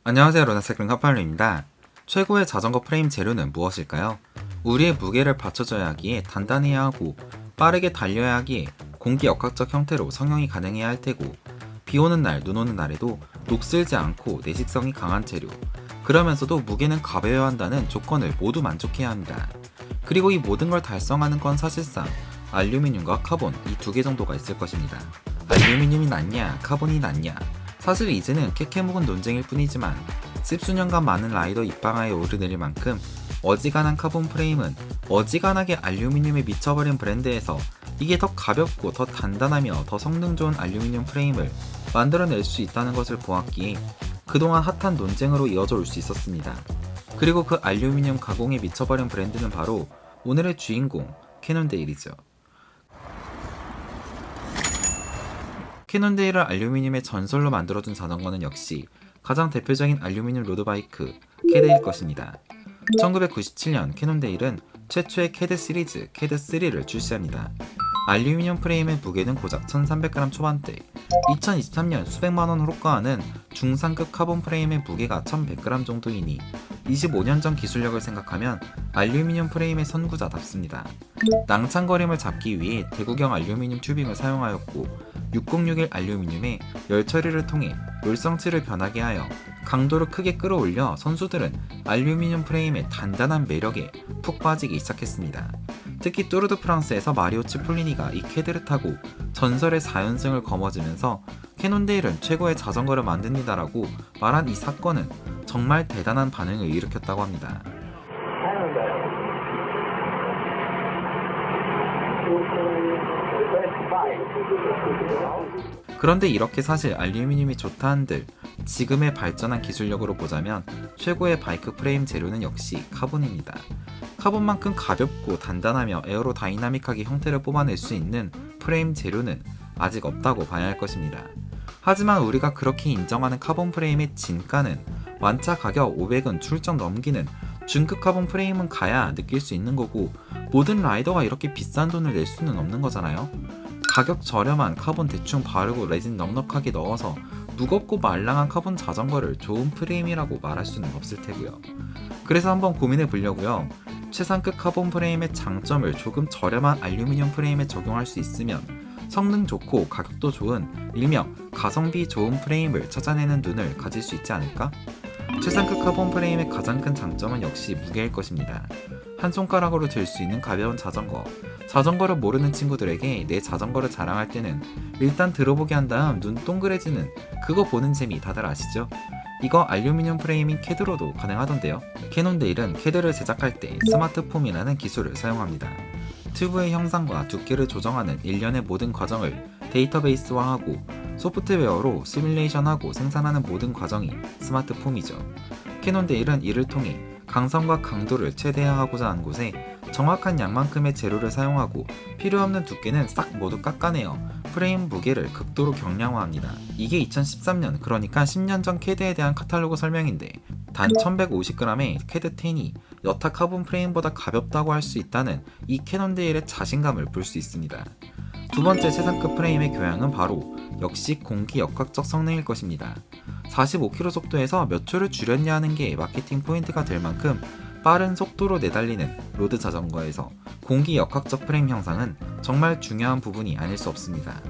안녕하세요, 로나세클링 카팔루입니다. 최고의 자전거 프레임 재료는 무엇일까요? 우리의 무게를 받쳐줘야 하기에 단단해야 하고 빠르게 달려야 하기에 공기 역학적 형태로 성형이 가능해야 할 테고 비 오는 날, 눈 오는 날에도 녹슬지 않고 내식성이 강한 재료, 그러면서도 무게는 가벼워야 한다는 조건을 모두 만족해야 합니다. 그리고 이 모든 걸 달성하는 건 사실상 알루미늄과 카본 이 두 개 정도가 있을 것입니다. 알루미늄이 낫냐, 카본이 낫냐, 사실 이제는 캐캐묵은 논쟁일 뿐이지만 십수년간 많은 라이더 입방아에 오르내릴 만큼 어지간한 카본 프레임은 어지간하게 알루미늄에 미쳐버린 브랜드에서 이게 더 가볍고 더 단단하며 더 성능 좋은 알루미늄 프레임을 만들어낼 수 있다는 것을 보았기에 그동안 핫한 논쟁으로 이어져 올 수 있었습니다. 그리고 그 알루미늄 가공에 미쳐버린 브랜드는 바로 오늘의 주인공 캐논데일이죠. 캐논데일을 알루미늄의 전설로 만들어준 자전거는 역시 가장 대표적인 알루미늄 로드바이크 캐드일 것입니다. 1997년 캐논데일은 최초의 캐드 시리즈 캐드3를 출시합니다. 알루미늄 프레임의 무게는 고작 1300g 초반대, 2023년 수백만원 호가하는 중상급 카본 프레임의 무게가 1100g 정도이니 25년 전 기술력을 생각하면 알루미늄 프레임의 선구자답습니다. 낭창거림을 잡기 위해 대구경 알루미늄 튜빙을 사용하였고 6061 알루미늄에 열 처리를 통해 열성치를 변하게 하여 강도를 크게 끌어올려 선수들은 알루미늄 프레임의 단단한 매력에 푹 빠지기 시작했습니다. 특히 뚜르드 프랑스에서 마리오 치폴리니가 이 캐드를 타고 전설의 4연승을 거머쥐면서 캐논데일은 최고의 자전거를 만듭니다라고 말한 이 사건은 정말 대단한 반응을 일으켰다고 합니다. 그런데 이렇게 사실 알루미늄이 좋다 한들 지금의 발전한 기술력으로 보자면 최고의 바이크 프레임 재료는 역시 카본입니다. 카본만큼 가볍고 단단하며 에어로다이나믹하게 형태를 뽑아낼 수 있는 프레임 재료는 아직 없다고 봐야 할 것입니다. 하지만 우리가 그렇게 인정하는 카본 프레임의 진가는 완차 가격 500은 출정 넘기는 중급 카본 프레임은 가야 느낄 수 있는 거고 모든 라이더가 이렇게 비싼 돈을 낼 수는 없는 거잖아요. 가격 저렴한 카본 대충 바르고 레진 넉넉하게 넣어서 무겁고 말랑한 카본 자전거를 좋은 프레임이라고 말할 수는 없을 테고요. 그래서 한번 고민해 보려고요. 최상급 카본 프레임의 장점을 조금 저렴한 알루미늄 프레임에 적용할 수 있으면 성능 좋고 가격도 좋은 일명 가성비 좋은 프레임을 찾아내는 눈을 가질 수 있지 않을까? 최상급 카본 프레임의 가장 큰 장점은 역시 무게일 것입니다. 한 손가락으로 들 수 있는 가벼운 자전거. 자전거를 모르는 친구들에게 내 자전거를 자랑할 때는 일단 들어보게 한 다음 눈 동그래지는 그거 보는 재미 다들 아시죠? 이거 알루미늄 프레임인 캐드로도 가능하던데요. 캐논데일은 캐드를 제작할 때 스마트폼이라는 기술을 사용합니다. 튜브의 형상과 두께를 조정하는 일련의 모든 과정을 데이터베이스화하고 소프트웨어로 시뮬레이션하고 생산하는 모든 과정이 스마트폼이죠. 캐논데일은 이를 통해 강성과 강도를 최대화하고자 한 곳에 정확한 양만큼의 재료를 사용하고 필요없는 두께는 싹 모두 깎아내어 프레임 무게를 극도로 경량화합니다. 이게 2013년, 그러니까 10년 전 캐드에 대한 카탈로그 설명인데 단 1150g의 캐드 10이 여타 카본 프레임보다 가볍다고 할 수 있다는 이 캐논데일의 자신감을 볼 수 있습니다. 두 번째 최상급 프레임의 교양은 바로 역시 공기 역학적 성능일 것입니다. 45km 속도에서 몇 초를 줄였냐 하는 게 마케팅 포인트가 될 만큼 빠른 속도로 내달리는 로드 자전거에서 공기 역학적 프레임 형상은 정말 중요한 부분이 아닐 수 없습니다.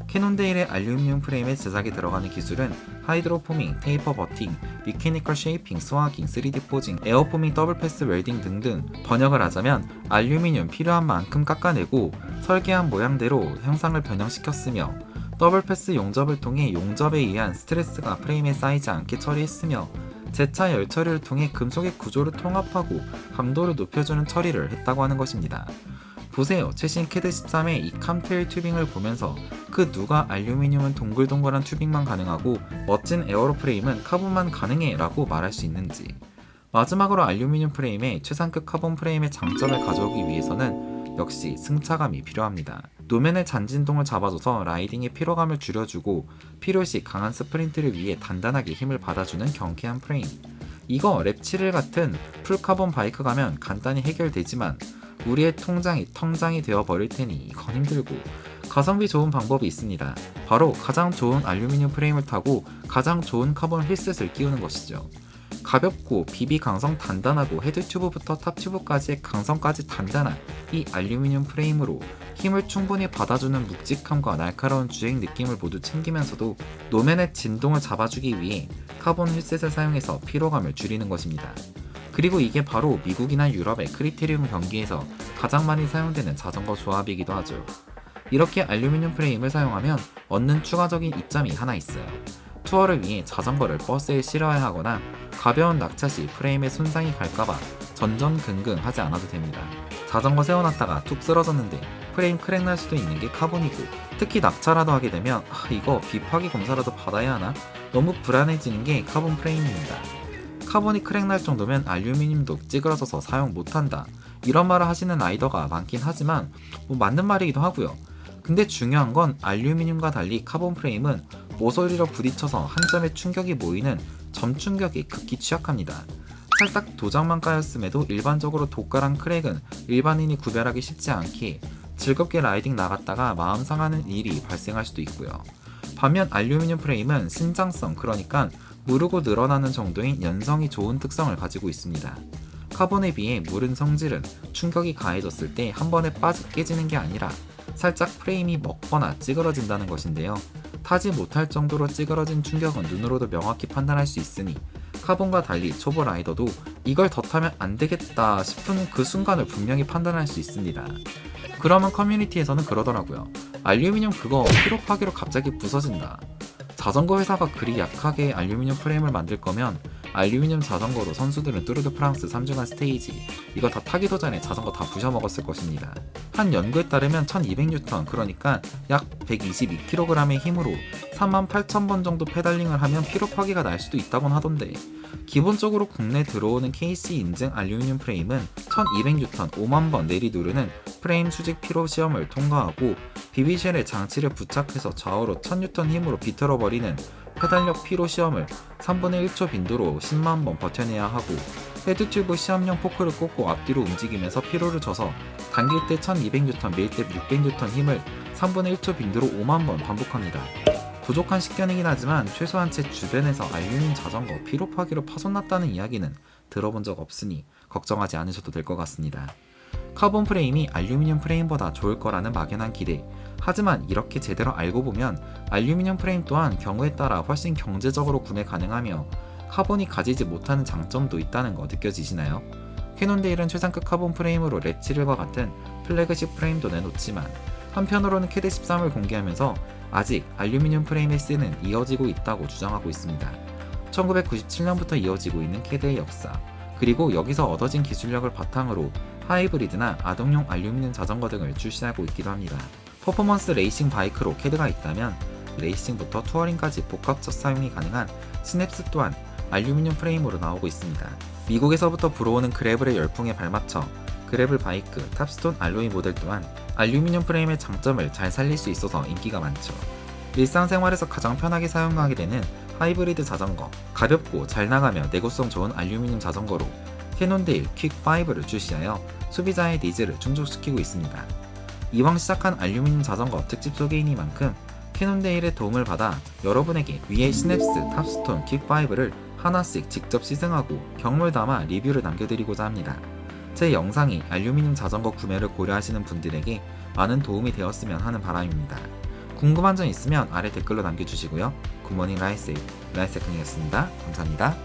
캐논데일의 알루미늄 프레임의 제작에 들어가는 기술은 하이드로포밍, 테이퍼 버팅, 미케니컬 쉐이핑, 스와깅, 3D 포징, 에어포밍 더블 패스 웰딩 등등. 번역을 하자면 알루미늄 필요한 만큼 깎아내고 설계한 모양대로 형상을 변형시켰으며 더블 패스 용접을 통해 용접에 의한 스트레스가 프레임에 쌓이지 않게 처리했으며 재차 열 처리를 통해 금속의 구조를 통합하고 강도를 높여주는 처리를 했다고 하는 것입니다. 보세요. 최신 캐드 13의 이 캄테일 튜빙을 보면서 그 누가 알루미늄은 동글동글한 튜빙만 가능하고 멋진 에어로 프레임은 카본만 가능해 라고 말할 수 있는지. 마지막으로 알루미늄 프레임의 최상급 카본 프레임의 장점을 가져오기 위해서는 역시 승차감이 필요합니다. 노면의 잔진동을 잡아줘서 라이딩의 피로감을 줄여주고 필요시 강한 스프린트를 위해 단단하게 힘을 받아주는 경쾌한 프레임. 이거 랩7일 같은 풀카본 바이크 가면 간단히 해결되지만 우리의 통장이 텅장이 되어버릴 테니 이건 힘들고, 가성비 좋은 방법이 있습니다. 바로 가장 좋은 알루미늄 프레임을 타고 가장 좋은 카본 휠셋을 끼우는 것이죠. 가볍고 비비 강성 단단하고 헤드 튜브부터 탑 튜브까지의 강성까지 단단한 이 알루미늄 프레임으로 힘을 충분히 받아주는 묵직함과 날카로운 주행 느낌을 모두 챙기면서도 노면의 진동을 잡아주기 위해 카본 휠셋을 사용해서 피로감을 줄이는 것입니다. 그리고 이게 바로 미국이나 유럽의 크리테리움 경기에서 가장 많이 사용되는 자전거 조합이기도 하죠. 이렇게 알루미늄 프레임을 사용하면 얻는 추가적인 이점이 하나 있어요. 투어를 위해 자전거를 버스에 실어야 하거나 가벼운 낙차 시 프레임에 손상이 갈까봐 전전긍긍 하지 않아도 됩니다. 자전거 세워놨다가 툭 쓰러졌는데 프레임 크랙 날 수도 있는 게 카본이고, 특히 낙차라도 하게 되면 이거 비파기 검사라도 받아야 하나? 너무 불안해지는 게 카본 프레임입니다. 카본이 크랙 날 정도면 알루미늄도 찌그러져서 사용 못한다, 이런 말을 하시는 라이더가 많긴 하지만 맞는 말이기도 하고요. 근데 중요한 건 알루미늄과 달리 카본 프레임은 모서리로 부딪혀서 한 점의 충격이 모이는 점 충격에 극히 취약합니다. 살짝 도장만 까였음에도 일반적으로 도가랑 크랙은 일반인이 구별하기 쉽지 않기에 즐겁게 라이딩 나갔다가 마음 상하는 일이 발생할 수도 있고요. 반면 알루미늄 프레임은 신장성, 그러니까 무르고 늘어나는 정도인 연성이 좋은 특성을 가지고 있습니다. 카본에 비해 무른 성질은 충격이 가해졌을 때 한 번에 빠져 깨지는 게 아니라 살짝 프레임이 먹거나 찌그러진다는 것인데요. 타지 못할 정도로 찌그러진 충격은 눈으로도 명확히 판단할 수 있으니 카본과 달리 초보 라이더도 이걸 더 타면 안 되겠다 싶은 그 순간을 분명히 판단할 수 있습니다. 그러면 커뮤니티에서는 그러더라고요. 알루미늄 그거 피로 파기로 갑자기 부서진다. 자전거 회사가 그리 약하게 알루미늄 프레임을 만들 거면 알루미늄 자전거로 선수들은 뚜르드 프랑스 3주간 스테이지 이거 다 타기도 전에 자전거 다 부셔먹었을 것입니다. 한 연구에 따르면 1200N, 그러니까 약 122kg의 힘으로 38,000번 정도 페달링을 하면 피로 파기가 날 수도 있다곤 하던데, 기본적으로 국내 들어오는 KC 인증 알루미늄 프레임은 1200N 5만번 내리 누르는 프레임 수직 피로 시험을 통과하고 비비쉘에 장치를 부착해서 좌우로 1000N 힘으로 비틀어버리는 페달력 피로 시험을 3분의 1초 빈도로 10만번 버텨내야 하고, 헤드튜브 시험용 포크를 꽂고 앞뒤로 움직이면서 피로를 줘서 당길 때 1200N, 밀 때 600N 힘을 3분의 1초 빈도로 5만번 반복합니다. 부족한 식견이긴 하지만 최소한 제 주변에서 알루미늄 자전거 피로 파기로 파손났다는 이야기는 들어본 적 없으니 걱정하지 않으셔도 될 것 같습니다. 카본 프레임이 알루미늄 프레임보다 좋을 거라는 막연한 기대. 하지만 이렇게 제대로 알고 보면 알루미늄 프레임 또한 경우에 따라 훨씬 경제적으로 구매 가능하며 카본이 가지지 못하는 장점도 있다는 거 느껴지시나요? 캐논데일은 최상급 카본 프레임으로 랩7과 같은 플래그십 프레임도 내놓지만 한편으로는 캐드 13을 공개하면서 아직 알루미늄 프레임의 씬은 이어지고 있다고 주장하고 있습니다. 1997년부터 이어지고 있는 캐드의 역사, 그리고 여기서 얻어진 기술력을 바탕으로 하이브리드나 아동용 알루미늄 자전거 등을 출시하고 있기도 합니다. 퍼포먼스 레이싱 바이크로 캐드가 있다면 레이싱부터 투어링까지 복합적 사용이 가능한 시냅스 또한 알루미늄 프레임으로 나오고 있습니다. 미국에서부터 불어오는 그래블의 열풍에 발맞춰 그래블 바이크, 탑스톤 알로이 모델 또한 알루미늄 프레임의 장점을 잘 살릴 수 있어서 인기가 많죠. 일상생활에서 가장 편하게 사용하게 되는 하이브리드 자전거, 가볍고 잘 나가며 내구성 좋은 알루미늄 자전거로 캐논데일 퀵5를 출시하여 소비자의 니즈를 충족시키고 있습니다. 이왕 시작한 알루미늄 자전거 특집 소개이니만큼 캐논데일의 도움을 받아 여러분에게 위의 시냅스, 탑스톤, 퀵5를 하나씩 직접 시승하고 경험을 담아 리뷰를 남겨드리고자 합니다. 제 영상이 알루미늄 자전거 구매를 고려하시는 분들에게 많은 도움이 되었으면 하는 바람입니다. 궁금한 점 있으면 아래 댓글로 남겨주시고요. 굿모닝 라이세이였습니다. 감사합니다.